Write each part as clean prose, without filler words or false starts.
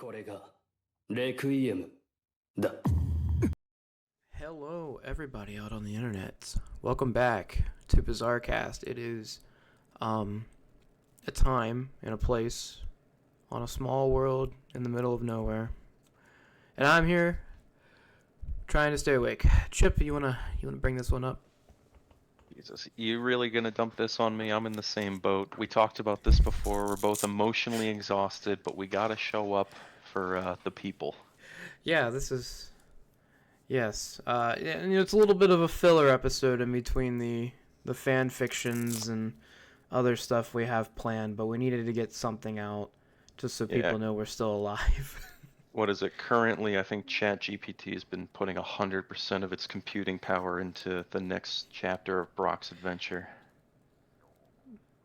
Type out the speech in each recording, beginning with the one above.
これがレクイエムだ。 Hello, everybody out on the internet. Welcome back to Bizarrecast. It is a time and a place on a small world in the middle of nowhere, and I'm here trying to stay awake. Chip, you wanna bring this one up? Jesus, you really gonna dump this on me? I'm in the same boat. We talked about this before. We're both emotionally exhausted, but we gotta show up for the people. Yeah, this is yes. And it's a little bit of a filler episode in between the fan fictions and other stuff we have planned, but we needed to get something out just so Yeah, people know we're still alive. what is it currently? I think ChatGPT has been putting 100% of its computing power into the next chapter of Brock's adventure.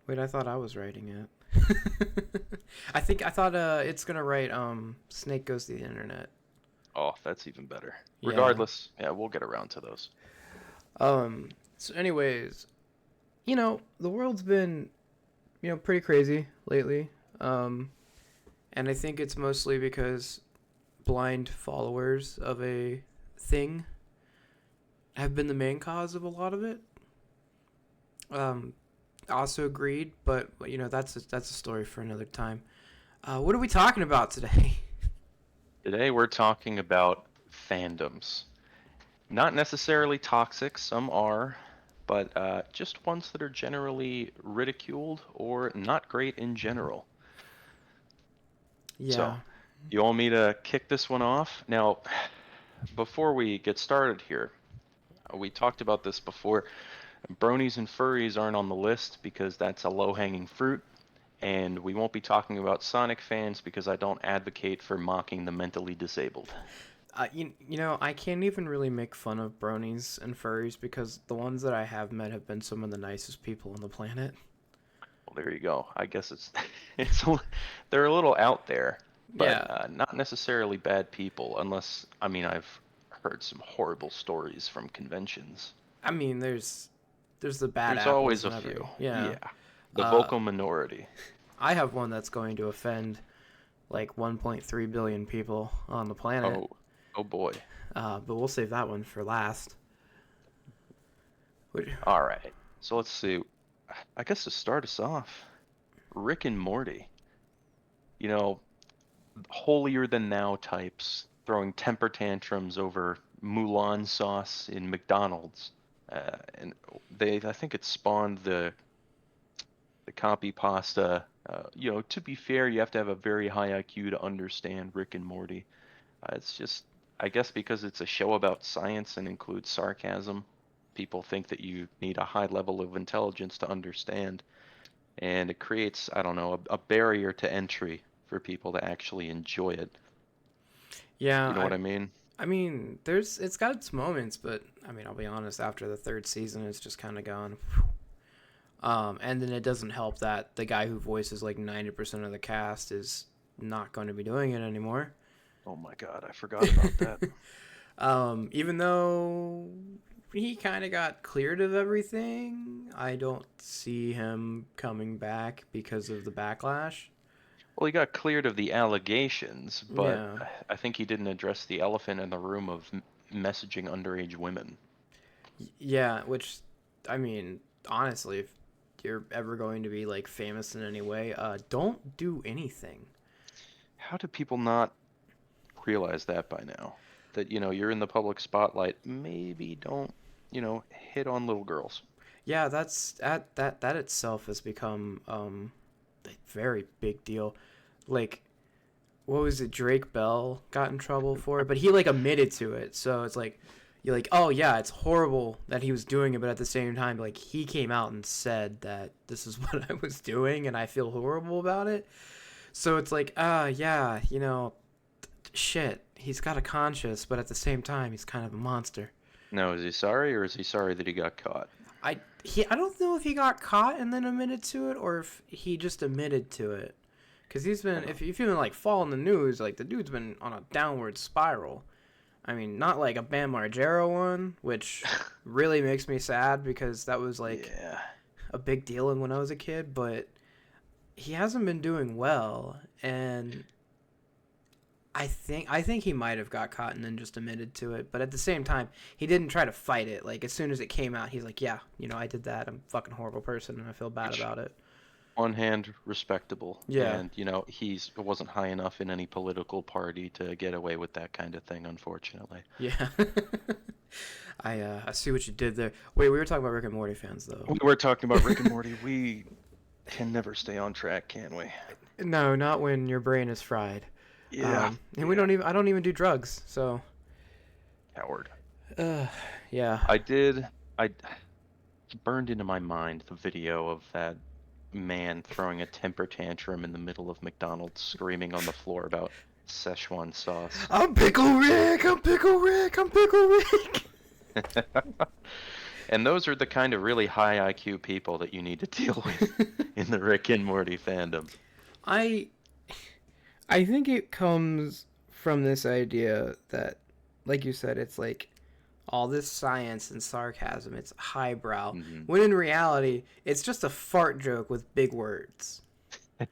Wait, I thought I was writing it. I thought it's gonna write Snake Goes to the Internet. Oh, that's even better. Yeah. Regardless, yeah, we'll get around to those. So anyways, the world's been, pretty crazy lately. And I think it's mostly because blind followers of a thing have been the main cause of a lot of it. Um Also agreed, but that's a story for another time. What are we talking about today? Today we're talking about fandoms. Not necessarily toxic, some are, but just ones that are generally ridiculed or not great in general. So, Yeah. you want me to kick this one off? Now, before we get started here, we talked about this before. Bronies and furries aren't on the list because that's a low-hanging fruit, and we won't be talking about Sonic fans because I don't advocate for mocking the mentally disabled. I can't even really make fun of bronies and furries because the ones that I have met have been some of the nicest people on the planet. Well, there you go. I guess it's they're a little out there, but Yeah. not necessarily bad people. Unless, I mean, I've heard some horrible stories from conventions. I mean, there's the bad There's apples always a in every. few. Yeah. Yeah, the Uh, vocal minority. I have one that's going to offend like 1.3 billion people on the planet. Oh, oh boy. But we'll save that one for last. Which, All right. So let's see. I guess to start us off, Rick and Morty. You know, holier than thou types throwing temper tantrums over Mulan sauce in McDonald's. And I think it spawned the copy pasta. To be fair, you have to have a very high IQ to understand Rick and Morty. It's just, I guess, because it's a show about science and includes sarcasm, people think that you need a high level of intelligence to understand, and it creates, I don't know, a barrier to entry for people to actually enjoy it. yeah, You know I what I mean? I mean, it's got its moments, but I mean, I'll be honest. After the third season, it's just kind of gone. And then it doesn't help that the guy who voices like 90% of the cast is not going to be doing it anymore. Oh my God, I forgot about that. Even though he kind of got cleared of everything, I don't see him coming back because of the backlash. Well, he got cleared of the allegations, but Yeah. I think he didn't address the elephant in the room of messaging underage women. Yeah, which, I mean, honestly, if you're ever going to be like famous in any way, don't do anything. How do people not realize that by now? That, you're in the public spotlight, maybe don't, hit on little girls. Yeah, that itself has become a very big deal. Like, what was it? Drake Bell got in trouble for it, but he like admitted to it. So it's like you're like, oh yeah, it's horrible that he was doing it, but at the same time, like he came out and said that this is what I was doing, and I feel horrible about it. So it's like, yeah, shit. He's got a conscience, but at the same time, he's kind of a monster. Now, is he sorry or is he sorry that he got caught? I don't know if he got caught and then admitted to it or if he just admitted to it. Cause he's been, if you've been like following the news, like the dude's been on a downward spiral. I mean, not like a Bam Margera one, which really makes me sad because that was like Yeah. a big deal when I was a kid. But he hasn't been doing well, and I think he might have got caught and then just admitted to it, but at the same time, he didn't try to fight it. Like as soon as it came out, he's like, "Yeah, I did that. I'm a fucking horrible person, and I feel bad Which, about it." one hand, respectable, Yeah, and he wasn't high enough in any political party to get away with that kind of thing, unfortunately. yeah. I see what you did there. Wait, we were talking about Rick and Morty fans though. We were talking about Rick and Morty. We can never stay on track, can we? No, not when your brain is fried. Yeah. And we don't even. I don't even do drugs. So. Coward. Yeah. I burned into my mind the video of that man throwing a temper tantrum in the middle of McDonald's, screaming on the floor about Szechuan sauce. I'm Pickle Rick. I'm Pickle Rick. I'm Pickle Rick. And those are the kind of really high IQ people that you need to deal with in the Rick and Morty fandom. I think it comes from this idea that, like you said, it's like all this science and sarcasm. It's highbrow. Mm-hmm. When in reality, it's just a fart joke with big words.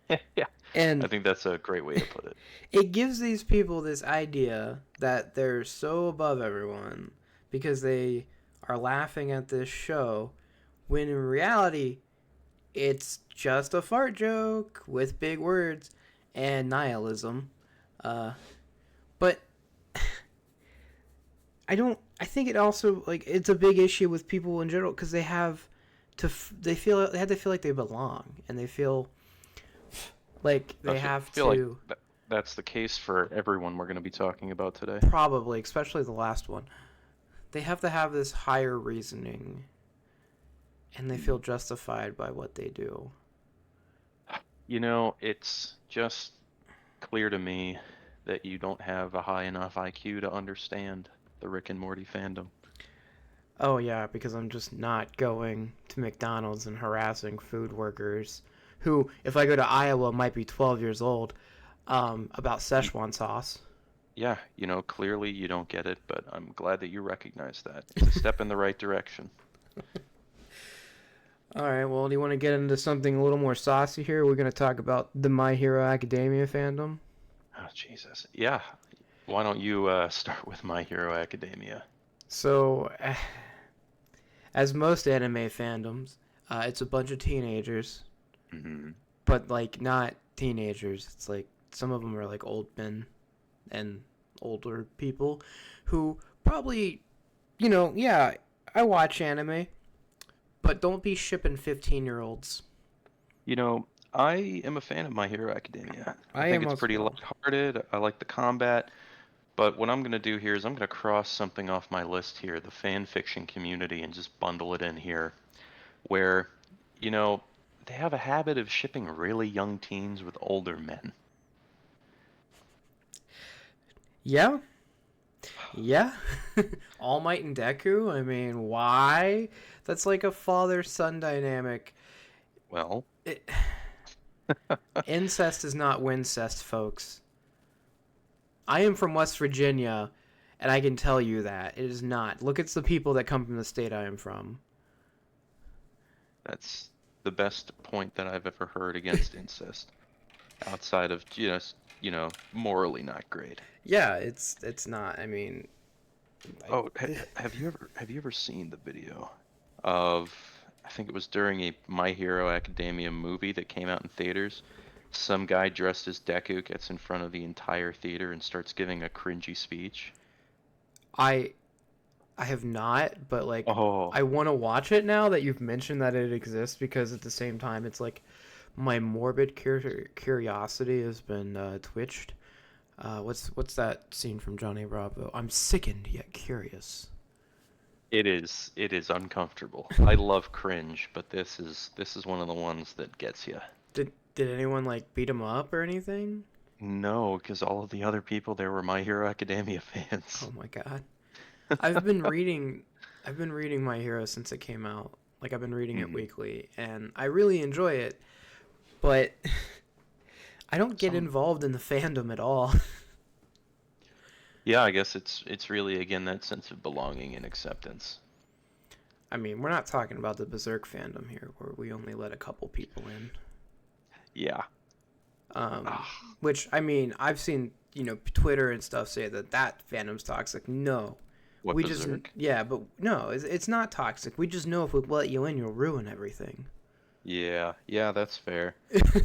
Yeah. And I think that's a great way to put it. It gives these people this idea that they're so above everyone because they are laughing at this show, when in reality, it's just a fart joke with big words and nihilism. But I think it also, like, it's a big issue with people in general because they have to feel like they belong, and they feel like they have I feel to. like that's the case for everyone we're going to be talking about today. Probably, especially the last one. They have to have this higher reasoning, and they feel justified by what they do. It's just clear to me that you don't have a high enough IQ to understand the Rick and Morty fandom. Oh yeah, because I'm just not going to McDonald's and harassing food workers who, if I go to Iowa, might be 12 years old, about Szechuan sauce. Yeah, clearly you don't get it, but I'm glad that you recognize that. It's a step in the right direction. All right, well, do you want to get into something a little more saucy here? We're going to talk about the My Hero Academia fandom. Oh, Jesus. Yeah. Why don't you start with My Hero Academia? So, as most anime fandoms, it's a bunch of teenagers, but, like, not teenagers. It's like some of them are like old men and older people who probably, yeah, I watch anime, but don't be shipping 15-year-olds. I am a fan of My Hero Academia. I think am it's as pretty well. lighthearted. I like the combat. But what I'm going to do here is I'm going to cross something off my list here, the fan fiction community, and just bundle it in here, where, they have a habit of shipping really young teens with older men. Yeah. Yeah. All Might and Deku. I mean, why? That's like a father-son dynamic. Well, Incest is not wincest, folks. I am from West Virginia, and I can tell you that. It is not. Look at the people that come from the state I am from. that's the best point that I've ever heard against incest, outside of just, morally not great. Yeah, it's not. I mean, Oh, have you ever seen the video of, I think it was during a My Hero Academia movie that came out in theaters? Some guy dressed as Deku gets in front of the entire theater and starts giving a cringy speech. I have not, but like Oh, I want to watch it now that you've mentioned that it exists, because at the same time it's like my morbid curiosity has been twitched. What's that scene from Johnny Bravo? I'm sickened yet curious. it is uncomfortable. I love cringe, but this is one of the ones that gets you. Did anyone like beat him up or anything? No, because all of the other people there were My Hero Academia fans. Oh my god. I've been reading My Hero since it came out. Like I've been reading it weekly, and I really enjoy it. But I don't get involved in the fandom at all. Yeah, I guess it's really, again, that sense of belonging and acceptance. I mean, we're not talking about the Berserk fandom here, where we only let a couple people in. Yeah. Ah, Which, I mean, I've seen, Twitter and stuff say that fandom's toxic. No. what We just, Berserk? yeah, but no, it's not toxic. We just know if we let you in, you'll ruin everything. Yeah, yeah, that's fair.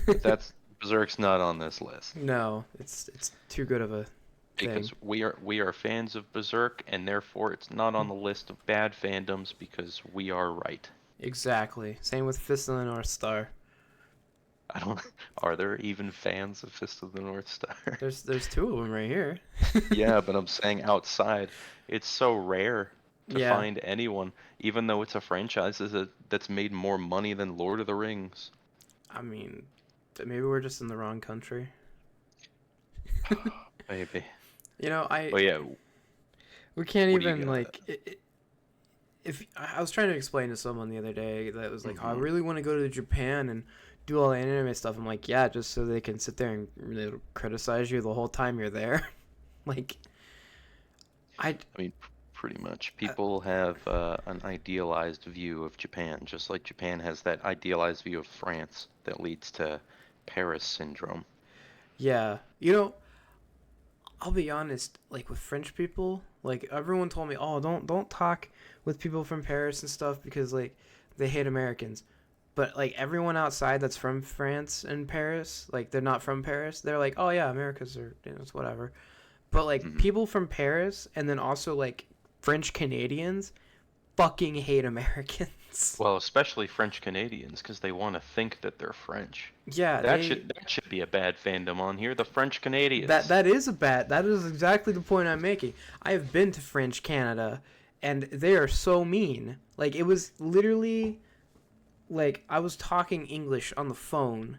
But that's Berserk's not on this list No, it's too good of a thing. because we are fans of Berserk, and therefore it's not on the list of bad fandoms because we are right. Exactly. Same with Fist of the North Star. I don't. Are there even fans of Fist of the North Star? There's two of them right here. Yeah, but I'm saying outside, it's so rare to Yeah. find anyone, even though it's a franchise that's made more money than Lord of the Rings. I mean, maybe we're just in the wrong country. Maybe. I But yeah, we can't what do you even got? like if I was trying to explain to someone the other day that was like, oh, I Hmm. really want to go to Japan and do all the anime stuff. I'm like, yeah, just so they can sit there and really criticize you the whole time you're there. Like, I, I mean, pretty much. People have an idealized view of Japan, just like Japan has that idealized view of France that leads to Paris syndrome. yeah, I'll be honest. Like with French people, like everyone told me, oh, don't talk with people from Paris and stuff because like they hate Americans. But like everyone outside that's from France and Paris, like they're not from Paris, they're like, oh yeah, America's are it's whatever. But like Hmm. people from Paris and then also like French Canadians fucking hate Americans. Well, especially French Canadians, because they want to think that they're French. Yeah, That they should be a bad fandom on here. The French that Canadians. that is a bad. That is exactly the point I'm making. I have been to French Canada and they are so mean. Like it was literally like I was talking English on the phone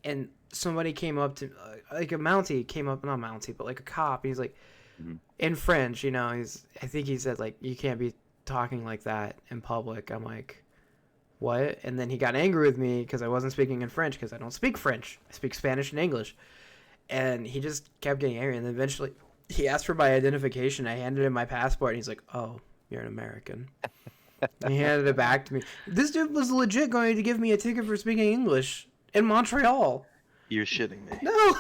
and somebody came up to like a Mountie came up, not Mountie, but like a cop. He's like Mhm. in French, I think he said like you can't be talking like that in public. I'm like, what? And then he got angry with me because I wasn't speaking in French because I don't speak French. I speak Spanish and English. And he just kept getting angry. And then eventually he asked for my identification. I handed him my passport and he's like, oh, you're an American. And he handed it back to me. This dude was legit going to give me a ticket for speaking English in Montreal. You're shitting me. No.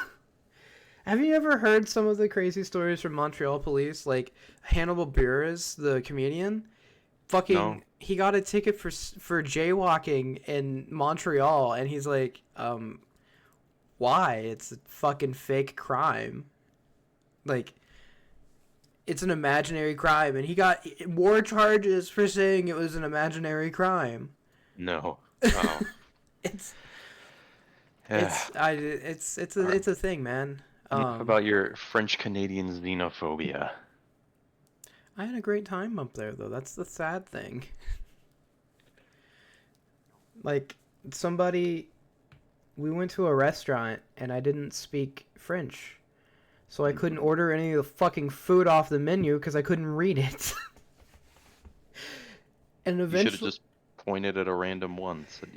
Have you ever heard some of the crazy stories from Montreal police? Like Hannibal Buress, the comedian, No. fucking he got a ticket for jaywalking in Montreal, and he's like, why? It's a fucking fake crime. Like it's an imaginary crime, and he got more charges for saying it was an imaginary crime. No. Oh. It's Yeah. it's a thing, man. Enough about your French Canadian xenophobia. I had a great time up there, though. That's the sad thing. Like, we went to a restaurant and I didn't speak French. So I couldn't order any of the fucking food off the menu because I couldn't read it. And You should have eventually, just pointed at a random one. Said,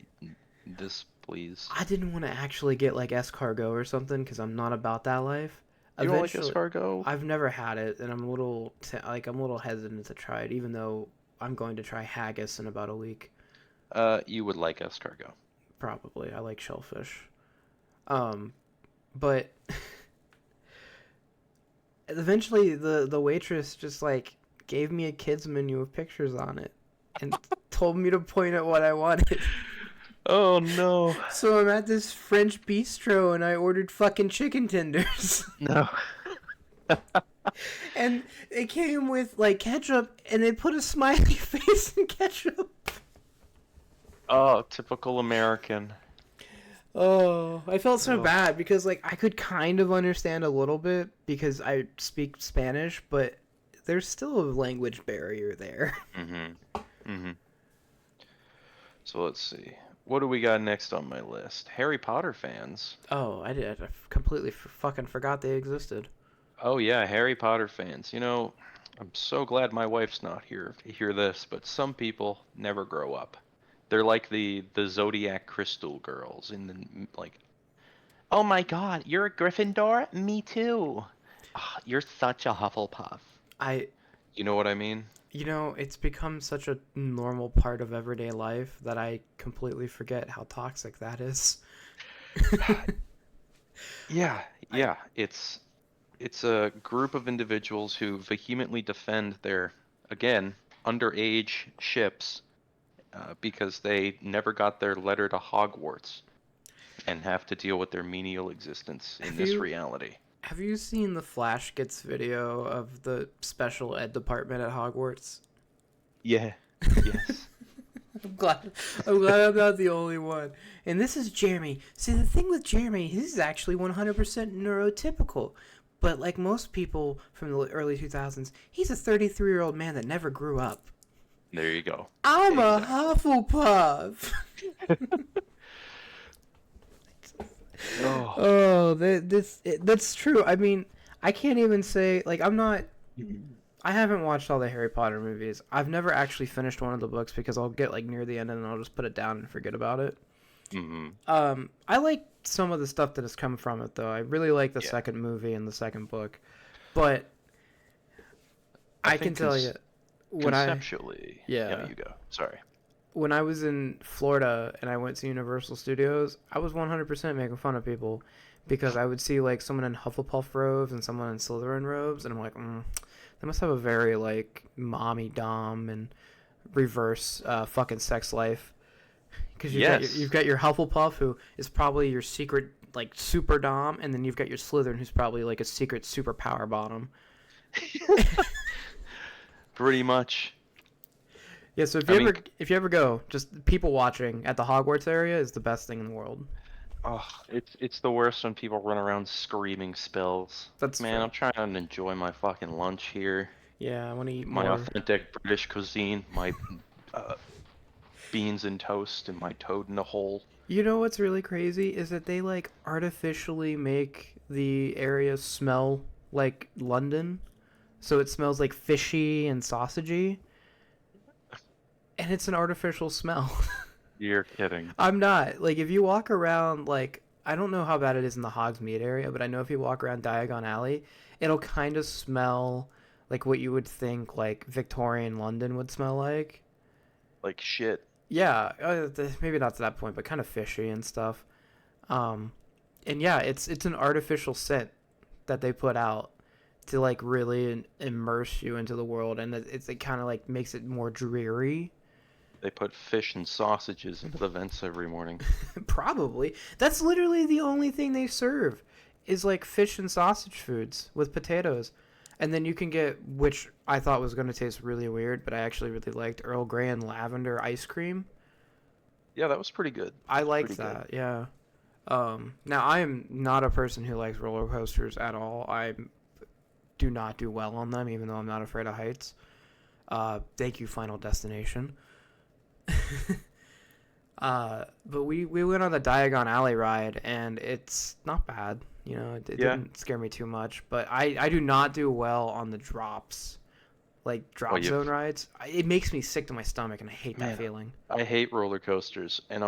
"This, please." I didn't want to actually get like escargot or something because I'm not about that life. You don't like Eventually, escargot? I've never had it, and I'm a little I'm a little hesitant to try it, even though I'm going to try haggis in about a week. You would like escargot. Probably, I like shellfish. Um, but eventually, the waitress just like gave me a kids menu with pictures on it, and told me to point at what I wanted. Oh no. So I'm at this French bistro, and I ordered fucking chicken tenders. No. And it came with like ketchup, and they put a smiley face in ketchup. Oh, typical American. Oh, I felt so Oh. bad because like I could kind of understand a little bit because I speak Spanish, but there's still a language barrier there. Mm-hmm. Mm-hmm. So let's see. What do we got next on my list? Harry Potter fans. Oh, I did. I completely fucking forgot they existed. Oh yeah, Harry Potter fans. I'm so glad my wife's not here to hear this, but some people never grow up. They're like the Zodiac Crystal girls in the like, "Oh my God, you're a Gryffindor? Me too. Ah, you're such a Hufflepuff." I, You know what I mean? it's become such a normal part of everyday life that I completely forget how toxic that is. Yeah, I yeah. It's a group of individuals who vehemently defend their, again, underage ships because they never got their letter to Hogwarts and have to deal with their menial existence in have this you reality. have you seen the Flash Gets video of the special ed department at Hogwarts? Yeah. Yes. I'm glad. I'm glad I'm not the only one. And this is Jeremy. See, the thing with Jeremy, he's actually 100% neurotypical. But like most people from the early 2000s, he's a 33-year-old man that never grew up. There you go. I'm a Exactly. Hufflepuff. Oh. Oh, that's true. I mean, I can't even say like I'm not. I haven't watched all the Harry Potter movies. I've never actually finished one of the books because I'll get like near the end and then I'll just put it down and forget about it. Hmm. I like some of the stuff that has come from it though. I really like the Yeah. second movie and the second book, but I I can think tell you when I conceptually, yeah, yeah you go. Sorry. when I was in Florida and I went to Universal Studios, I was 100% making fun of people because I would see like someone in Hufflepuff robes and someone in Slytherin robes, and I'm like, they must have a very like mommy dom and reverse fucking sex life because you've Yes. got your Hufflepuff who is probably your secret like super dom, and then you've got your Slytherin who's probably like a secret super power bottom. Pretty much. Yeah, so I mean, if you ever go, just people watching at the Hogwarts area is the best thing in the world. oh, it's the worst when people run around screaming spells. Like, That's man, fair. I'm trying to enjoy my fucking lunch here, Yeah, I want to eat my more. authentic British cuisine, my uh, beans and toast, and my toad in a hole. You know what's really crazy is that they like artificially make the area smell like London, so it smells like fishy and sausagey, and it's an artificial smell. You're kidding. I'm not. Like if you walk around like I don't know how bad it is in the Hogsmeade area, but I know if you walk around Diagon Alley, it'll kind of smell like what you would think like Victorian London would smell like. Like shit. Yeah, maybe not to that point, but kind of fishy and stuff. Um, and yeah, it's an artificial scent that they put out to like really immerse you into the world, and it kind of like makes it more dreary. They put fish and sausages into the vents every morning. Probably that's literally the only thing they serve is like fish and sausage foods with potatoes, and then you can get which I thought was going to taste really weird, but I actually really liked Earl Grey and lavender ice cream. Yeah, that was pretty good. I It's liked pretty good. that, yeah. Now I am not a person who likes roller coasters at all. I do not do well on them, even though I'm not afraid of heights. Thank you, Final Destination. But we went on the Diagon Alley ride, and it's not bad. You know, it Yeah. didn't scare me too much. But I do not do well on the drops, like Well, drop zone you've rides. It makes me sick to my stomach, and I hate that man, feeling. I hate roller coasters, and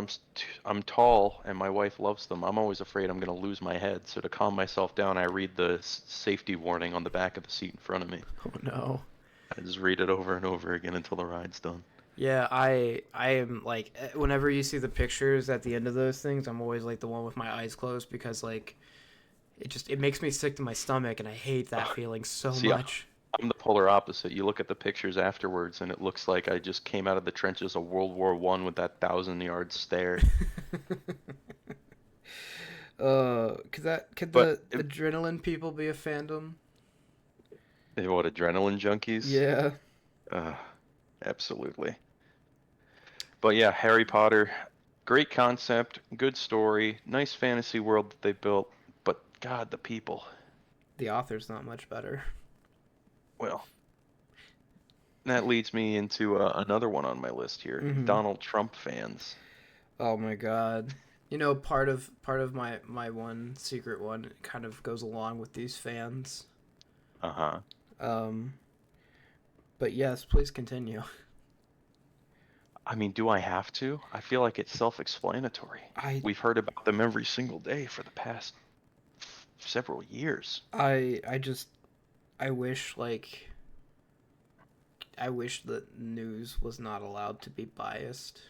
I'm tall, and my wife loves them. I'm always afraid I'm gonna lose my head, so to calm myself down, I read the safety warning on the back of the seat in front of me. Oh no. I just read it over and over again until the ride's done. Yeah, I am like whenever you see the pictures at the end of those things, I'm always like the one with my eyes closed because like it makes me sick to my stomach and I hate that feeling so See, much. I'm the polar opposite. You look at the pictures afterwards, and it looks like I just came out of the trenches of World War One with that 1,000 yard stare. Could But the adrenaline people be a fandom? what, adrenaline junkies? Yeah. Uh, Absolutely. But yeah, Harry Potter, great concept, good story, nice fantasy world that they built. But God, the people. The author's not much better. Well, that leads me into another one on my list here. Mm-hmm. Donald Trump fans. Oh my god. You know, part of my one secret one kind of goes along with these fans. Uh-huh. Um, but yes, please continue. I mean, do I have to? I feel like it's self-explanatory. I We've heard about them every single day for the past several years. I just I wish like I wish that news was not allowed to be biased.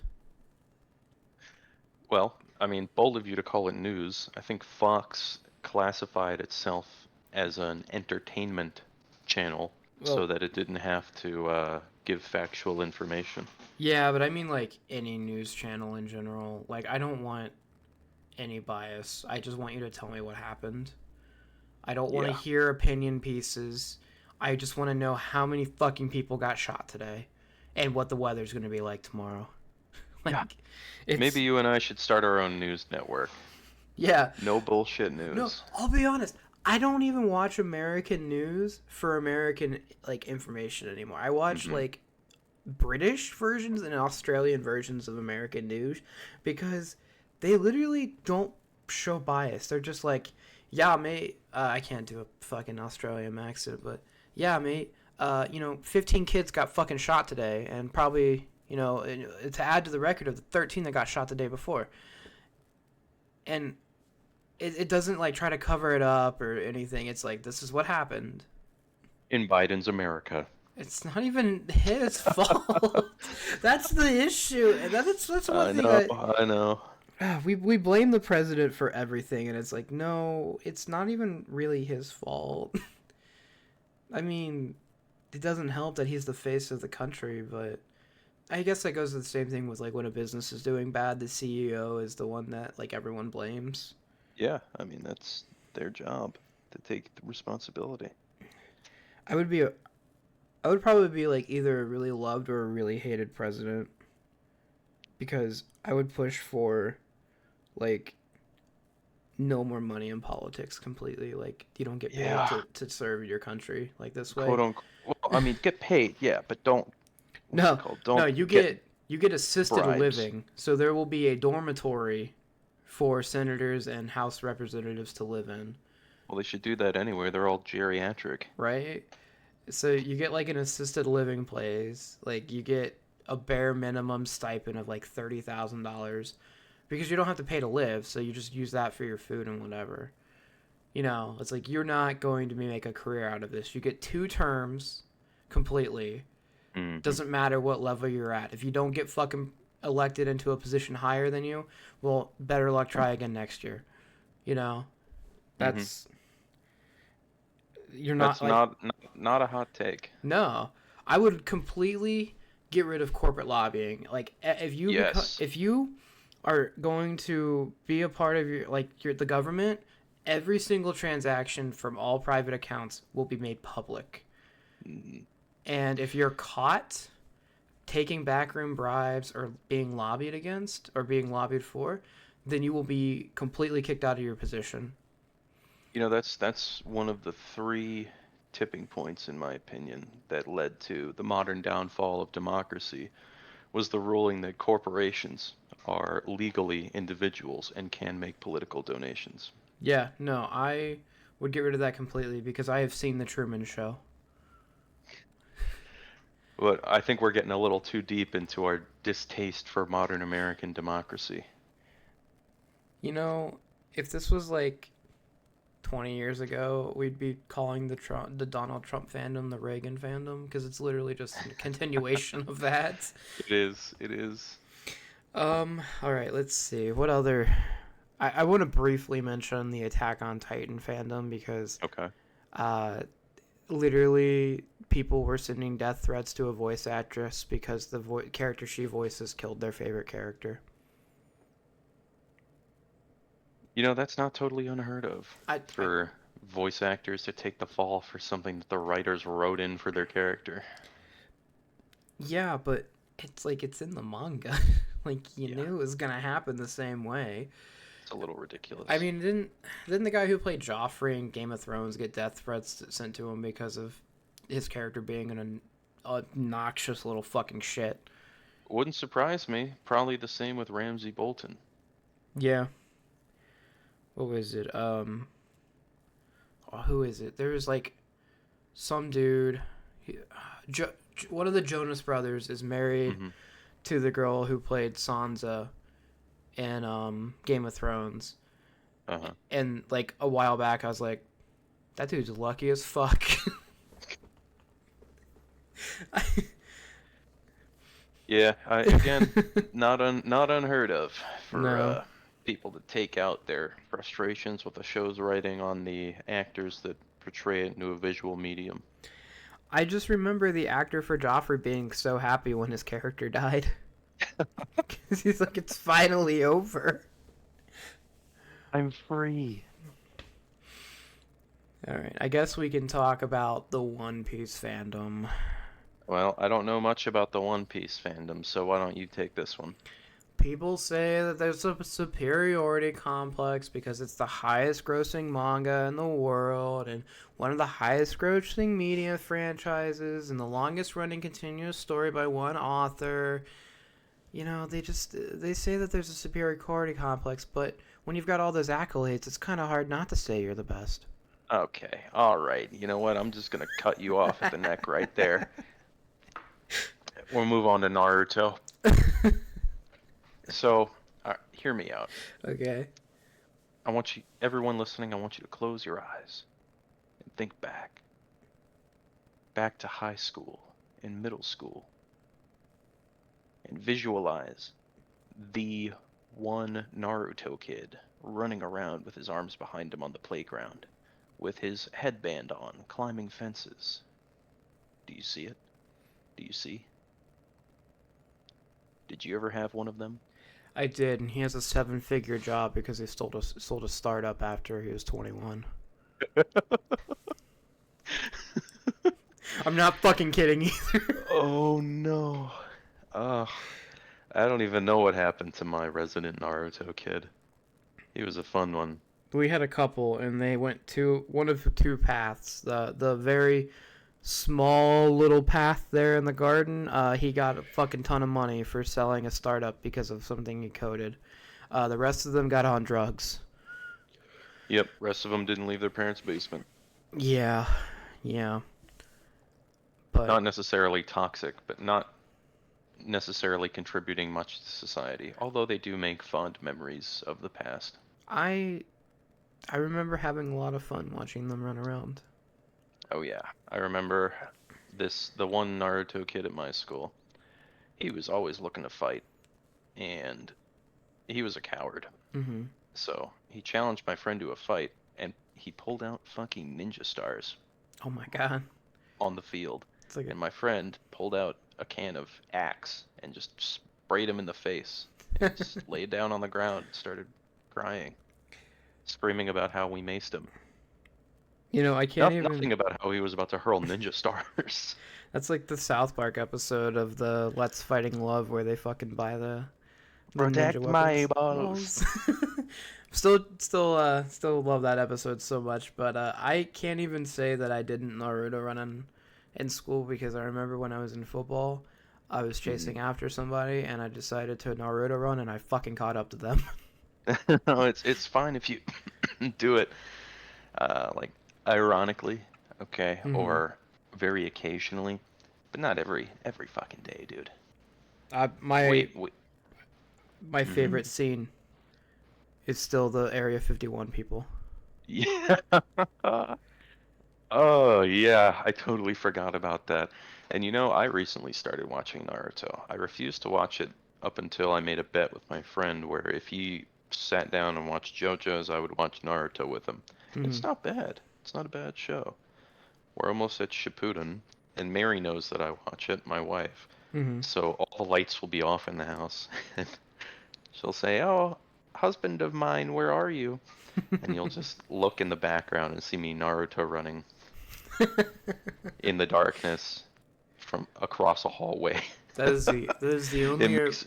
Well, I mean, bold of you to call it news. I think Fox classified itself as an entertainment channel Well, so that it didn't have to give factual information. yeah, but I mean like any news channel in general. Like I don't want any bias. I just want you to tell me what happened. I don't want to Yeah. hear opinion pieces. I just want to know how many fucking people got shot today and what the weather's going to be like tomorrow. Yeah. Like it's Maybe you and I should start our own news network. yeah. No bullshit No, news. I'll be honest. I don't even watch American news for American like information anymore. I watch Hmm. like British versions and Australian versions of American news because they literally don't show bias. They're just like, yeah, mate. I can't do a fucking Australian accent, but yeah, mate. 15 kids got fucking shot today, and probably, to add to the record of the 13 that got shot the day before. And it doesn't like try to cover it up or anything. It's like this is what happened. In Biden's America. It's not even his fault. That's the issue. And that's one I thing know, I know. we blame the president for everything, and it's like no, it's not even really his fault. I mean, it doesn't help that he's the face of the country, but I guess that goes to the same thing with like when a business is doing bad, the CEO is the one that like everyone blames. Yeah, I mean, that's their job to take the responsibility. I would be a, I would probably be like either a really loved or a really hated president because I would push for like no more money in politics completely. Like you don't get paid Yeah, to serve your country like this quote way. unquote. Well, I mean, get paid, yeah, but don't, what's it No, called? no, Don't you get get assisted bribes. living. So there will be a dormitory for senators and House representatives to live in, Well, they should do that anyway. They're all geriatric. right? So you get like an assisted living place. Like you get a bare minimum stipend of like $30,000 because you don't have to pay to live, so you just use that for your food and whatever. It's like you're not going to make a career out of this. You get 2 terms completely. Hmm. Doesn't matter what level you're at. If you don't get fucking elected into a position higher than you, well, better luck. Try again next year. You know, Hmm. that's you're not That's like not a hot take. no. I would completely get rid of corporate lobbying. Like Yes. if you are going to be a part of the government, every single transaction from all private accounts will be made public. Mhm. And if you're caught taking backroom bribes or being lobbied against or being lobbied for, then you will be completely kicked out of your position. That's one of the three tipping points, in my opinion, that led to the modern downfall of democracy was the ruling that corporations are legally individuals and can make political donations. Yeah, no, I would get rid of that completely because I have seen the Truman Show. But I think we're getting a little too deep into our distaste for modern American democracy. You know, if this was like 20 years ago, we'd be calling the Donald Trump fandom the Reagan fandom because it's literally just a continuation of that. It is. It is. All right, let's see. What other I want to briefly mention the Attack on Titan fandom because Okay. uh literally people were sending death threats to a voice actress because the character she voices killed their favorite character. That's not totally unheard of I for voice actors to take the fall for something that the writers wrote in for their character. Yeah, but it's like it's in the manga. Like you Yeah, knew it was gonna happen the same way. it's a little I ridiculous. mean, didn't the guy who played Joffrey in Game of Thrones get death threats sent to him because of his character being an obnoxious little fucking shit? Wouldn't surprise me. Probably the same with Ramsay Bolton. Yeah. What was it? Who is it? There was like some dude. He, jo- One of the Jonas brothers is married Hmm. to the girl who played Sansa in Game of Thrones. Uh-huh. And like a while back, I was like, that dude's lucky as fuck. Yeah, again, not unheard of for No. people to take out their frustrations with the show's writing on the actors that portray it into a visual medium. I just remember the actor for Joffrey being so happy when his character died. Because he's like, it's finally over. I'm free. Alright, I guess we can talk about the One Piece fandom. Well, I don't know much about the One Piece fandom, so why don't you take this one? People say that there's a superiority complex because it's the highest grossing manga in the world and one of the highest grossing media franchises and the longest running continuous story by one author. You know, they say that there's a superiority complex, but when you've got all those accolades, it's kind of hard not to say you're the best. Okay, all right. You know what? I'm just gonna cut you off at the neck right there. We'll move on to Naruto. So, hear me out. Okay. I want you, everyone listening, I want you to close your eyes and think back to high school and middle school, and visualize the one Naruto kid running around with his arms behind him on the playground, with his headband on, climbing fences. Do you see it? Do you see? Did you ever have one of them? I did, and he has a 7-figure job because he sold a startup after he was 21. I'm not fucking kidding either. Oh no. Ugh. I don't even know what happened to my resident Naruto kid. He was a fun one. We had a couple, and they went to one of two paths. The very small little path there in the garden. He got a fucking ton of money for selling a startup because of something he coded. The rest of them got on drugs. Yep, rest of them didn't leave their parents' basement. Yeah, but Not necessarily toxic, but not necessarily contributing much to society, although they do make fond memories of the past. I remember having a lot of fun watching them run around. Oh yeah, I remember the one Naruto kid at my school. He was always looking to fight, and he was a coward. Mm-hmm. So he challenged my friend to a fight, and he pulled out fucking ninja stars Oh my god. on the field. It's like And my friend pulled out a can of Axe and just sprayed him in the face. Just laid down on the ground and started crying, screaming about how we maced him. I can't even. Nothing about how he was about to hurl ninja stars. That's like the South Park episode of the Let's Fighting Love where they fucking buy the Protect ninja my weapons. balls. Still love that episode so much, but I can't even say that I didn't Naruto run in school because I remember when I was in football, I was chasing after somebody and I decided to Naruto run and I fucking caught up to them. No, it's fine if you do it, like ironically, okay, Mhm. or very occasionally, but not every fucking day, dude. My Wait. my Mhm. favorite scene is still the Area 51 people. Yeah. Oh, yeah, I totally forgot about that. And I recently started watching Naruto. I refused to watch it up until I made a bet with my friend where if he sat down and watched JoJo's, I would watch Naruto with him. Mhm. It's not bad. It's not a bad show. We're almost at Shippuden, and Mary knows that I watch it, my wife. Mhm. So all the lights will be off in the house, and she'll say, "Oh, husband of mine, where are you?" And you'll just look in the background and see me Naruto running in the darkness from across a hallway. That is the It only makes,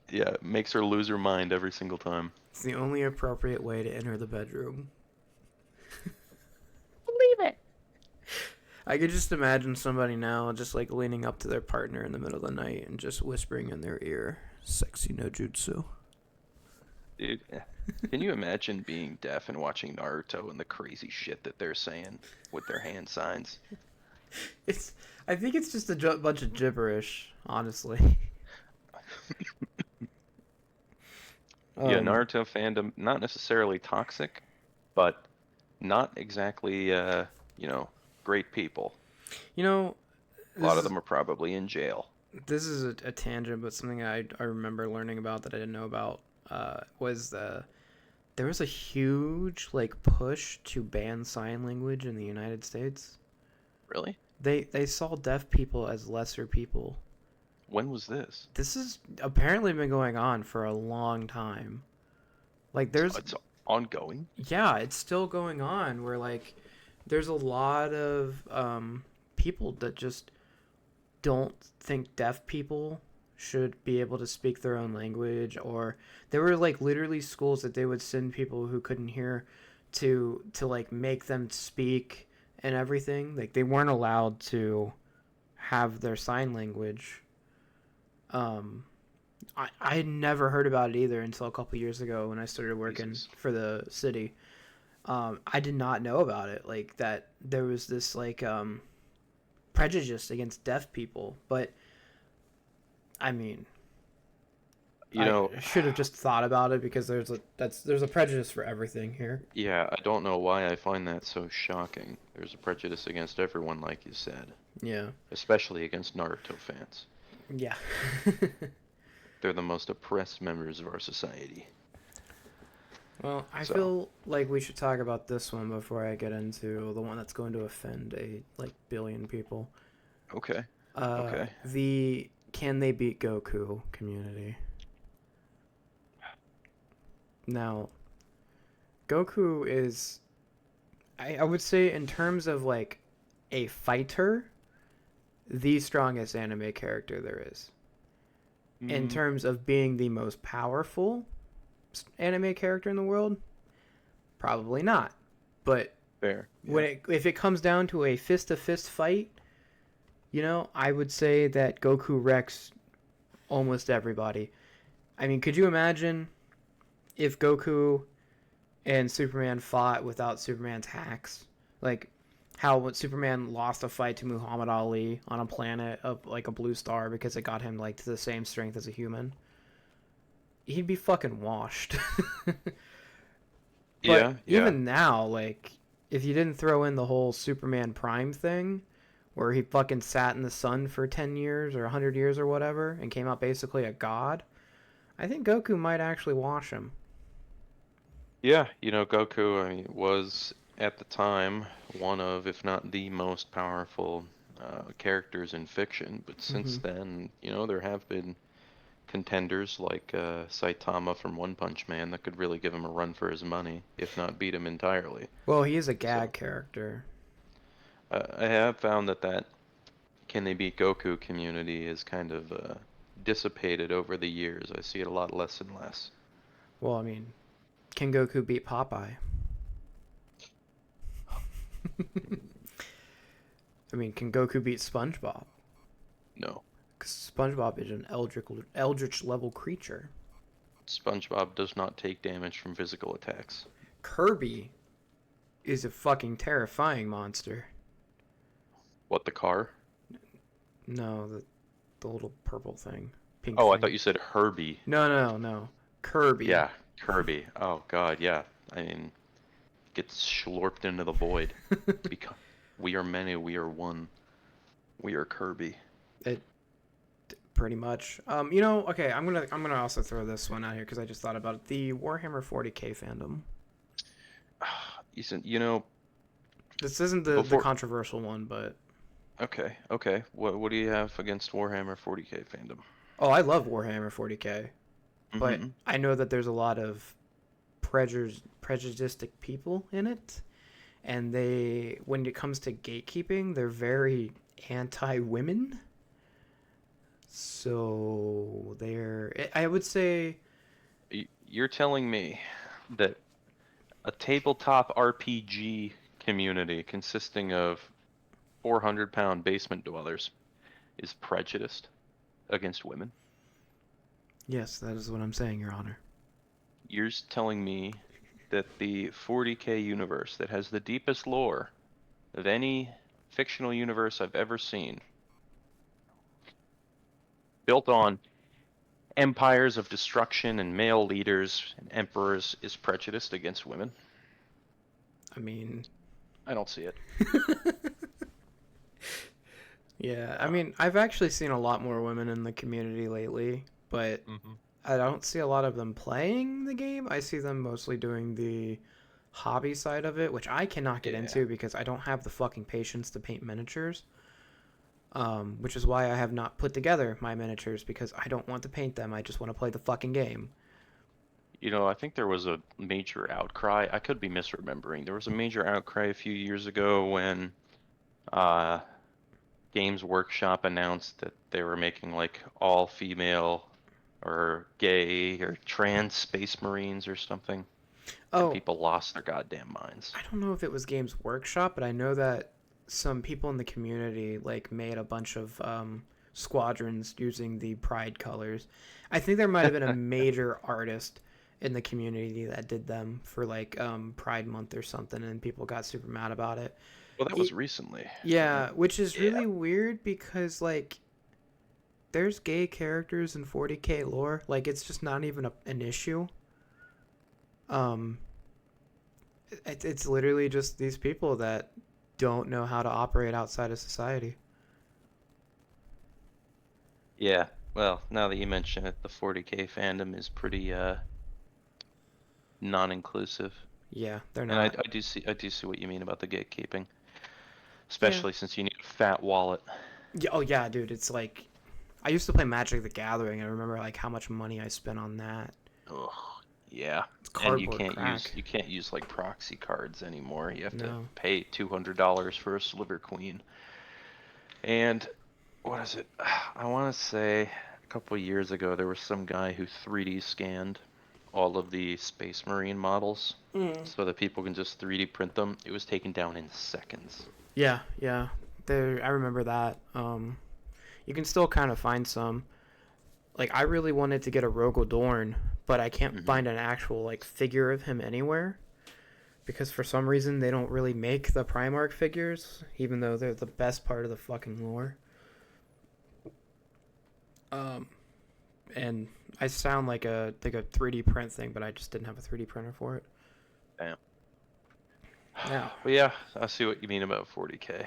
yeah, it makes her lose her mind every single time. it's the only appropriate way to enter the bedroom. Believe it. I could just imagine somebody now just like leaning up to their partner in the middle of the night and just whispering in their ear, "Sexy no jutsu." Dude, can you imagine being deaf and watching Naruto and the crazy shit that they're saying with their hand signs? I think it's just a bunch of gibberish, honestly. Yeah, Um, Naruto fandom, not necessarily toxic, but not exactly, great people. you know, A lot this of is them are probably in jail. this is a tangent, but something I remember learning about that I didn't know about was there was a huge like push to ban sign language in the United States. Really? They saw deaf people as lesser people. When was this? This has apparently been going on for a long time. Like there's It's ongoing. yeah, it's still going on where like there's a lot of people that just don't think deaf people should be able to speak their own language, or there were like literally schools that they would send people who couldn't hear to like make them speak and everything. Like they weren't allowed to have their sign language. I had never heard about it either until a couple years ago when I started working Jesus. for the city. I did not know about it, like that there was this like prejudice against deaf people. But I mean, You know, I should have just thought about it because there's a prejudice for everything here. yeah, I don't know why I find that so shocking. There's a prejudice against everyone, like you said, Yeah, especially against Naruto fans. yeah. They're the most oppressed members of our society. Well, I So- feel like we should talk about this one before I get into the one that's going to offend a like billion people. Okay. Okay. The can they beat Goku community. Now, Goku is, I would say, in terms of like a fighter, the strongest anime character there is. In terms of being the most powerful anime character in the world, probably not. But Fair. if it comes down to a fist to fist fight, I would say that Goku wrecks almost everybody. I mean, could you imagine if Goku and Superman fought without Superman's hacks? Like how when Superman lost a fight to Muhammad Ali on a planet of like a blue star because it got him like to the same strength as a human. He'd be fucking washed. But even now, like, if you didn't throw in the whole Superman Prime thing, where he fucking sat in the sun for 10 years or 100 years or whatever and came out basically a god, I think Goku might actually wash him. Yeah, Goku, I mean, was at the time one of, if not the most powerful characters in fiction. But since then, there have been contenders like Saitama from One Punch Man that could really give him a run for his money, if not beat him entirely. Well, he is a gag character. I have found that can they beat Goku community is kind of dissipated over the years. I see it a lot less and less. Well, I mean, can Goku beat Popeye? I mean, can Goku beat SpongeBob? No. 'Cause SpongeBob is an eldritch level creature. SpongeBob does not take damage from physical attacks. Kirby is a fucking terrifying monster. What, the car? No, the little purple thing. Pink Oh, I thing. thought you said Herbie. No. Kirby. Yeah, Kirby. Oh god, yeah. I mean, gets slurped into the void. Because we are many, we are one. We are Kirby. Pretty much. Okay, I'm gonna also throw this one out here because I just thought about it. The Warhammer 40k fandom. This isn't the controversial one, but Okay. What do you have against Warhammer 40k fandom? oh, I love Warhammer 40k, but Mhm. I know that there's a lot of prejudiced people in it, and when it comes to gatekeeping, they're very anti-women. So I would say, You're telling me that a tabletop RPG community consisting of 400-pound basement dwellers is prejudiced against women? yes, that is what I'm saying, Your Honor. You're telling me that the 40k universe that has the deepest lore of any fictional universe I've ever seen, built on empires of destruction and male leaders and emperors, is prejudiced against women? I mean, I don't see it. yeah, I mean, I've actually seen a lot more women in the community lately, but I don't see a lot of them playing the game. I see them mostly doing the hobby side of it, which I cannot get Yeah. into because I don't have the fucking patience to paint miniatures. Which is why I have not put together my miniatures, because I don't want to paint them. I just want to play the fucking game. You know, I think there was a major outcry. I could be misremembering. There was a major outcry a few years ago when uh, Games Workshop announced that they were making like all female or gay or trans Space Marines or something, and Oh, people lost their goddamn minds. I don't know if it was Games Workshop, but I know that some people in the community like made a bunch of squadrons using the Pride colors. I think there might have been a major artist in the community that did them for like Pride Month or something, and people got super mad about it. Well, that was It recently. yeah, which is Yeah. really weird because like there's gay characters in 40k lore. Like it's just not even an issue. Um, it's literally just these people that don't know how to operate outside of society. Yeah. Well, now that you mention it, the 40k fandom is pretty non-inclusive, Yeah, they're and I not. I do see what you mean about the gatekeeping, Yeah. especially since you need a fat wallet. Yeah. Oh yeah, dude. It's like I used to play Magic the Gathering. And I remember like how much money I spent on that. Ugh, yeah. It's And you cardboard can't use crack. like proxy cards anymore. You have to No. pay $200 for a Sliver Queen. And what is it? I want to say a couple of years ago there was some guy who 3D scanned all of the Space Marine models Mm. so that people can just 3D print them. It was taken down in seconds. Yeah, yeah. There, I remember that. You can still kind of find some. Like I really wanted to get a Rogodorn, but I can't Hmm. find an actual like figure of him anywhere because for some reason they don't really make the Primarch figures, even though they're the best part of the fucking lore. Um, and I sound like a 3D print thing, but I just didn't have a 3D printer for it. Damn. Now, But yeah, I see what you mean about 40k.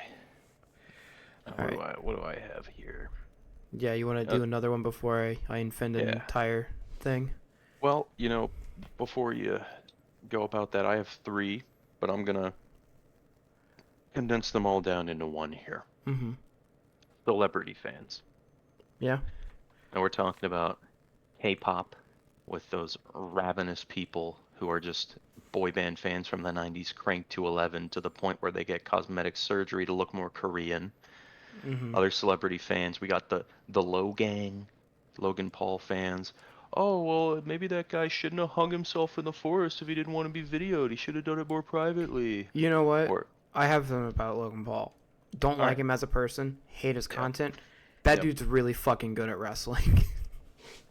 all right. What do I have here? Yeah, you want to Uh, do another one before I infend an yeah. entire thing? Well, before you go about that, I have three, but I'm gonna condense them all down into one here. Mm-hmm. Celebrity fans. Yeah. And we're talking about K-pop with those ravenous people who are just boy band fans from the 90s cranked to 11 to the point where they get cosmetic surgery to look more Korean. Mm-hmm. Other celebrity fans, we got the Low Gang, Logan Paul fans. Oh, well, maybe that guy shouldn't have hung himself in the forest if he didn't want to be videoed. He should have done it more privately. You know what? Or, I have them about Logan Paul. Don't all like right, him as a person. Hate his yeah, content. That yep. dude's really fucking good at wrestling.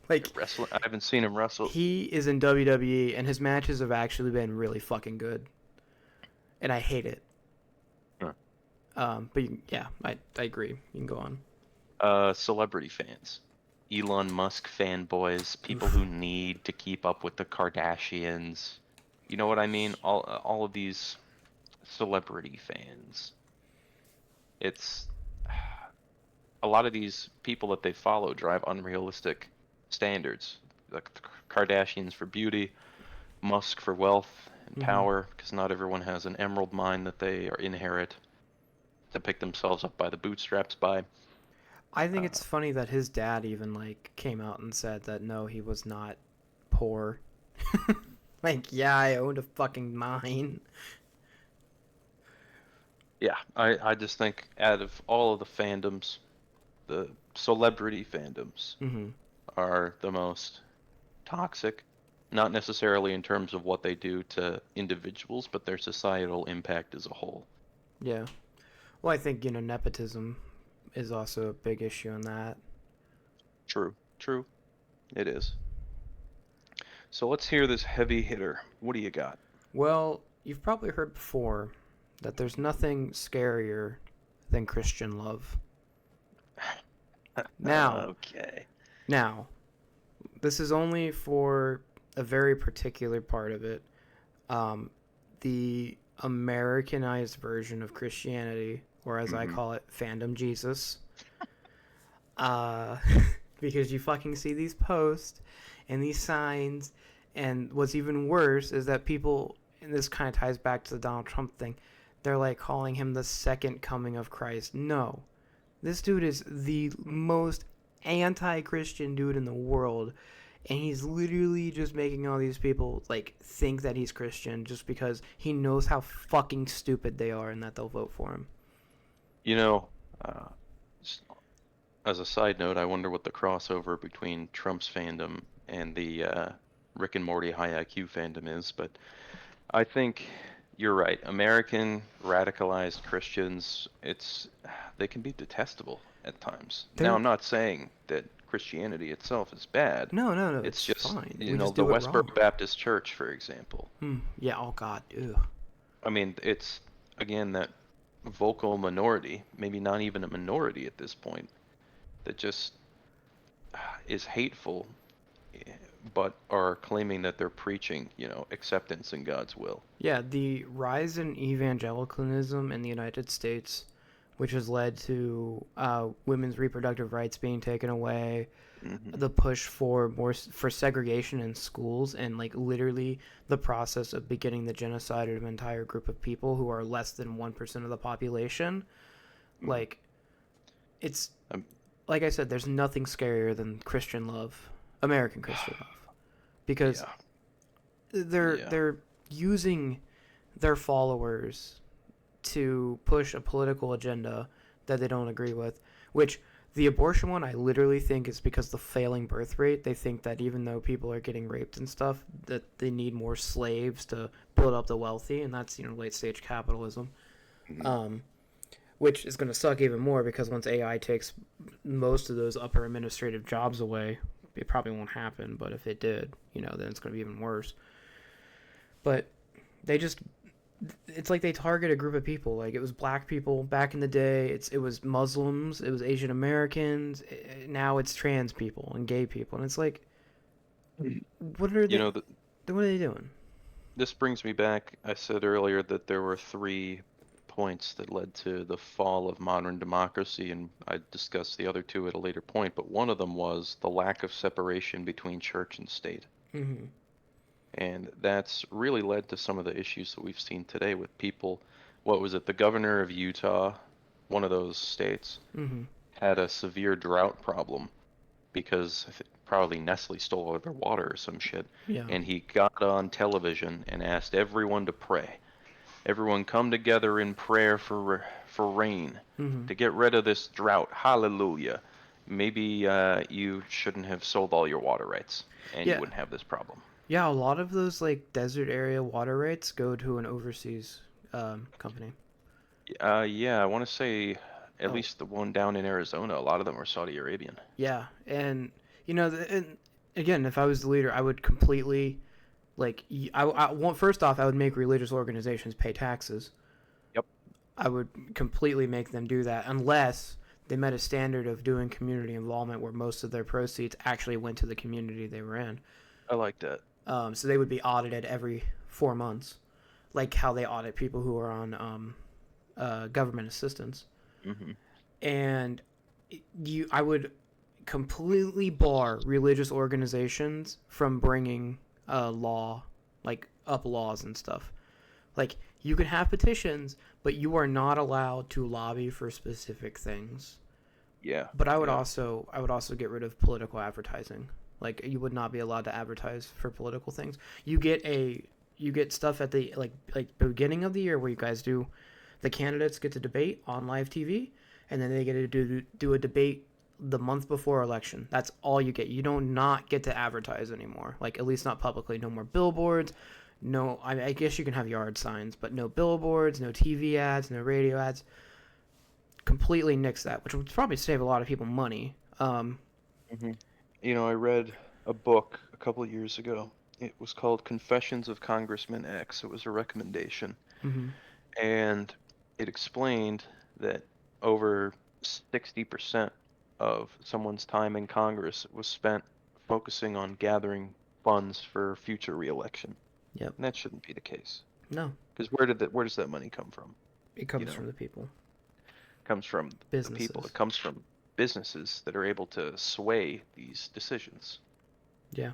Like Wrestling, I haven't seen him wrestle. he is in WWE and his matches have actually been really fucking good. And I hate it. Huh. But yeah, I agree. You can go on. Celebrity fans. Elon Musk fanboys, people Oof. who need to keep up with the Kardashians. You know what I mean? All of these celebrity fans. It's a lot of these people that they follow drive unrealistic standards. Like the Kardashians for beauty, Musk for wealth and Mm-hmm. power, because not everyone has an emerald mine that they are inherit to pick themselves up by the bootstraps by. I think Uh, it's funny that his dad even like came out and said that no, he was not poor. Like, yeah, I owned a fucking mine. yeah, I just think out of all of the fandoms, the celebrity fandoms Mm-hmm. are the most toxic, not necessarily in terms of what they do to individuals, but their societal impact as a whole. Yeah. Well, I think, nepotism is also a big issue in that. True, true, it is. So let's hear this heavy hitter. What do you got? Well, you've probably heard before that there's nothing scarier than Christian love. Now, Okay. now, this is only for a very particular part of it. Um, the Americanized version of Christianity, or as I Hmm. call it, Fandom Jesus. Uh, because you fucking see these posts and these signs, and what's even worse is that people, and this kind of ties back to the Donald Trump thing, they're like calling him the second coming of Christ. No, this dude is the most anti-Christian dude in the world, and he's literally just making all these people like think that he's Christian just because he knows how fucking stupid they are and that they'll vote for him. You know, uh, s- as a side note, I wonder what the crossover between Trump's fandom and the Rick and Morty high IQ fandom is, but I think you're right. American radicalized Christians, they can be detestable at times. Now, They're I'm not saying that Christianity itself is bad. no, It's it's just, fine. We just the do it wrong. Westboro Baptist Church, for example. Yeah. Oh God. Ew. I mean, it's again that vocal minority, maybe not even a minority at this point, that just is hateful, eh, but are claiming that they're preaching, acceptance in God's will. Yeah, the rise in evangelicalism in the United States, which has led to women's reproductive rights being taken away, Hmm. the push for for segregation in schools, and like literally the process of beginning the genocide of an entire group of people who are less than 1% of the population. Like, it's Um, like I said, there's nothing scarier than Christian love, American Christian love, because yeah, they're yeah. they're using their followers to push a political agenda that they don't agree with, which the abortion one I literally think is because the failing birth rate. They think that even though people are getting raped and stuff, that they need more slaves to build up the wealthy, and that's late stage capitalism. Mhm. Um, which is going to suck even more because once AI takes most of those upper administrative jobs away, it probably won't happen. But if it did, then it's going to be even worse. But they just it's like they target a group of people. Like it was black people back in the day. It was Muslims. It was Asian Americans. Now it's trans people and gay people. And it's like, what are You they? know, What are they doing? this brings me back. I said earlier that there were three points that led to the fall of modern democracy, and I discussed the other two at a later point, but one of them was the lack of separation between church and state. Mm-hmm. And that's really led to some of the issues that we've seen today with people. What was it? The governor of Utah, one of those states, Mm-hmm. had a severe drought problem because probably Nestle stole all their water or some shit. Yeah. And he got on television and asked everyone to pray. Everyone come together in prayer for rain Mm-hmm. to get rid of this drought. Hallelujah. Maybe you shouldn't have sold all your water rights, and you Yeah. wouldn't have this problem. Yeah. A lot of those like desert area water rights go to an overseas company. Yeah, I want to say at Oh, least the one down in Arizona. A lot of them are Saudi Arabian. yeah. And and again, if I was the leader, I would completely like I want first off, I would make religious organizations pay taxes. Yep. I would completely make them do that unless they met a standard of doing community involvement where most of their proceeds actually went to the community they were in. I like that. So they would be audited every 4 months, like how they audit people who are on government assistance. Hmm. And I would completely bar religious organizations from bringing law, like up laws and stuff. Like you can have petitions, but you are not allowed to lobby for specific things. Yeah, But yeah. I would also get rid of political advertising. Like you would not be allowed to advertise for political things. You get stuff at the like beginning of the year where you guys do the candidates get to debate on live TV, and then they get to do a debate the month before election. That's all you get. You don't not get to advertise anymore. Like at least not publicly. No more billboards. No, I guess you can have yard signs, but no billboards, no TV ads, no radio ads. Completely nix that, which would probably save a lot of people money. Hmm. I read a book a couple of years ago. It was called Confessions of Congressman X. It was a recommendation. Mm-hmm. And it explained that over 60% of someone's time in Congress was spent focusing on gathering funds for future reelection. Yep. And that shouldn't be the case. No, Because where does that money come from? it You comes know, from the people, it comes from the people. businesses. It comes from businesses that are able to sway these decisions. Yeah.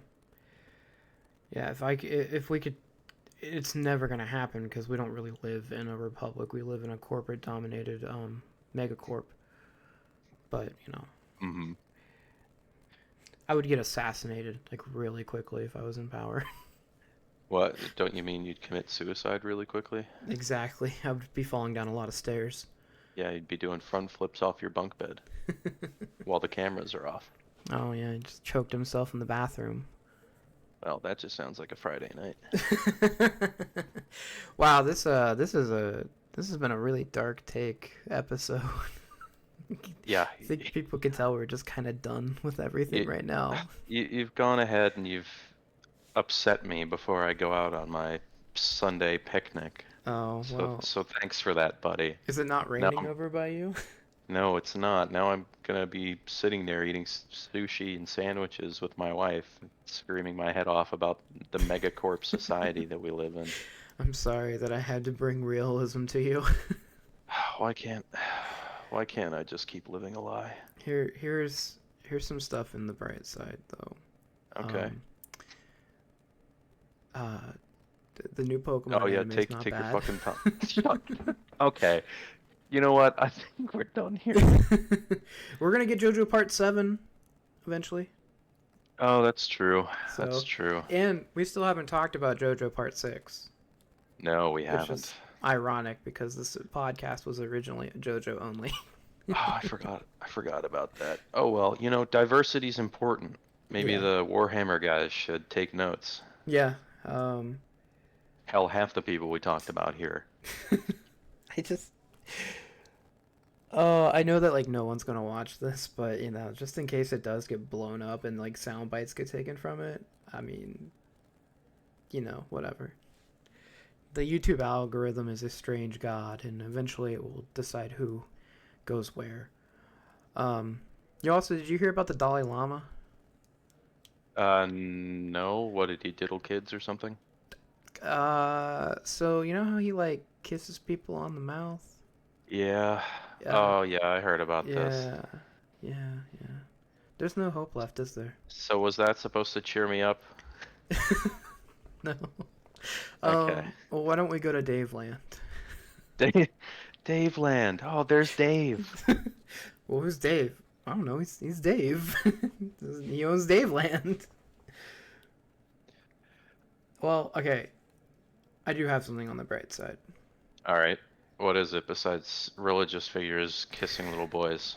Yeah, if we could, it's never gonna happen because we don't really live in a republic. We live in a corporate-dominated megacorp. But Mm-hmm. I would get assassinated like really quickly if I was in power. What? Don't you mean you'd commit suicide really quickly? Exactly. I would be falling down a lot of stairs. Yeah, you'd be doing front flips off your bunk bed while the cameras are off. Oh yeah, he just choked himself in the bathroom. Well, that just sounds like a Friday night. Wow, this has been a really dark take episode. Yeah, I think people can tell we're just kind of done with everything right now. you've gone ahead and you've upset me before I go out on my Sunday picnic. Oh, well. So thanks for that, buddy. Is it not Now raining over by you? No, it's not. Now I'm gonna be sitting there eating sushi and sandwiches with my wife, screaming my head off about the megacorp society that we live in. I'm sorry that I had to bring realism to you. Why can't I just keep living a lie? Here's some stuff in the bright side though. Okay. The new Pokemon Oh yeah, anime is take not your bad. fucking time. Okay. You know what? I think we're done here. We're gonna get JoJo Part 7 eventually. Oh, that's true. So, That's true. And we still haven't talked about JoJo Part 6. No, we Which haven't. is ironic because this podcast was originally JoJo only. Oh, I forgot about that. Oh well, diversity's important. Maybe Yeah. the Warhammer guys should take notes. Yeah. Hell, half the people we talked about here. I just I know that like no one's gonna watch this, but just in case it does get blown up and like sound bites get taken from it, I mean, whatever. The YouTube algorithm is a strange god, and eventually it will decide who goes where. Did you hear about the Dalai Lama? No. What did he diddle kids or something? So you know how he like kisses people on the mouth? Yeah. Yeah. Oh yeah, I heard about this. Yeah. There's no hope left, is there? So was that supposed to cheer me up? No. Okay. Well, why don't we go to Dave Land? Dave Land. Oh, there's Dave. Well, who's Dave? I don't know. He's Dave. He owns Dave Land. Well, okay. I do have something on the bright side. All right. What is it besides religious figures kissing little boys?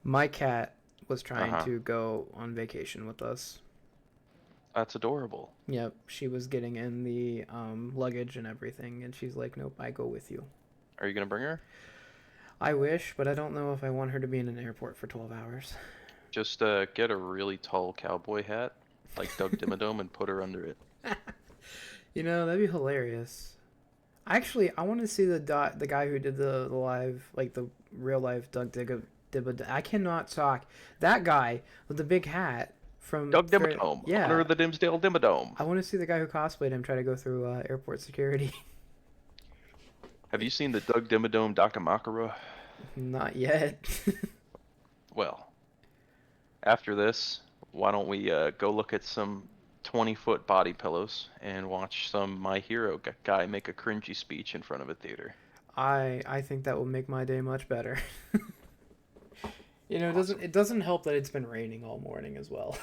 My cat was trying Uh-huh. to go on vacation with us. That's adorable. Yep, she was getting in the luggage and everything, and she's like, "Nope, I go with you." Are you gonna bring her? I wish, but I don't know if I want her to be in an airport for 12 hours. Just get a really tall cowboy hat, like Doug Dimmadome, and put her under it. That'd be hilarious. Actually, I want to see the guy who did the live, like the real life Doug Dibba. I cannot talk. That guy with the big hat from Doug Dimmadome. Yeah. Honor of the Dimsdale Dimmadome. I want to see the guy who cosplayed him try to go through airport security. Have you seen the Doug Dimmadome Dakamakura? Not yet. Well, after this, why don't we go look at some 20-foot body pillows and watch some My Hero guy make a cringy speech in front of a theater. I think that will make my day much better. It doesn't help that it's been raining all morning as well.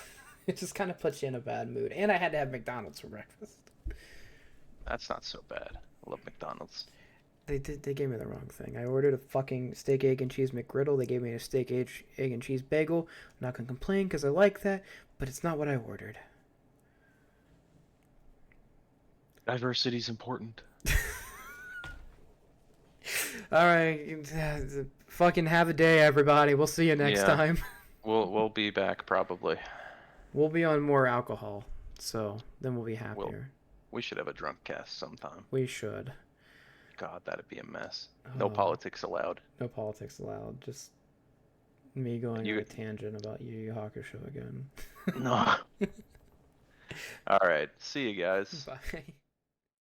It just kind of puts you in a bad mood. And I had to have McDonald's for breakfast. That's not so bad. I love McDonald's. They gave me the wrong thing. I ordered a fucking steak, egg, and cheese McGriddle. They gave me a steak, egg, and cheese bagel. I'm not gonna complain because I like that, but it's not what I ordered. Diversity's important. All right, fucking have a day, everybody. We'll see you next time. We'll be back probably. We'll be on more alcohol, so then we'll be happier. We should have a drunk cast sometime. We should. God, that'd be a mess. No politics allowed. No politics allowed. Just me going on a tangent about Yu Yu Hakusho again. No. All right. See you guys. Bye.